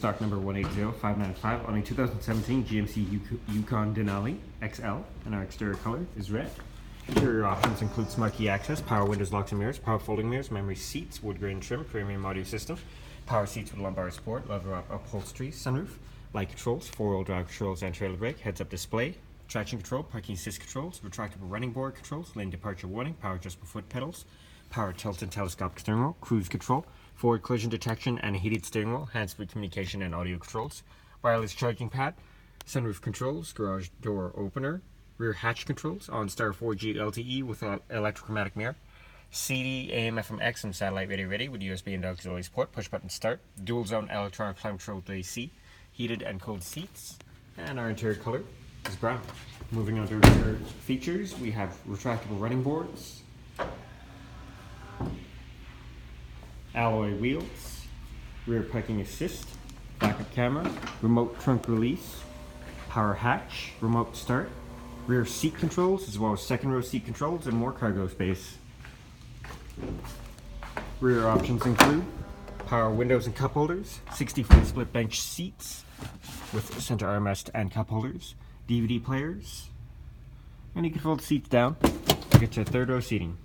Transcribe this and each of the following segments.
stock number 180595 on a 2017 GMC Yukon Denali XL, and our exterior color is red. Interior options include smart key access, power windows, locks and mirrors, power folding mirrors, memory seats, wood grain trim, premium audio system, power seats with lumbar support, leather upholstery, sunroof, light controls, four-wheel drive controls and trailer brake, heads-up display, traction control, parking assist controls, retractable running board controls, lane departure warning, power adjustable foot pedals, power tilt and telescopic steering wheel, cruise control, forward collision detection and heated steering wheel, hands-free communication and audio controls, wireless charging pad, sunroof controls, garage door opener, rear hatch controls, OnStar 4G LTE with electrochromatic mirror, CD, AM, FM, XM satellite radio ready with USB and auxiliary support, push button start, dual zone electronic climate control with AC, heated and cold seats, and our interior color is brown. Moving on to our features, we have retractable running boards, alloy wheels, rear parking assist, backup camera, remote trunk release, power hatch, remote start, rear seat controls, as well as second row seat controls and more cargo space. Rear options include power windows and cup holders, 60-foot split bench seats with center armrest and cup holders, DVD players, and you can fold the seats down to get to third row seating.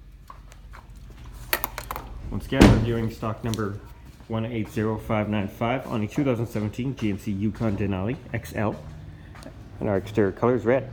Once again, reviewing stock number 180595 on a 2017 GMC Yukon Denali XL, and our exterior color is red.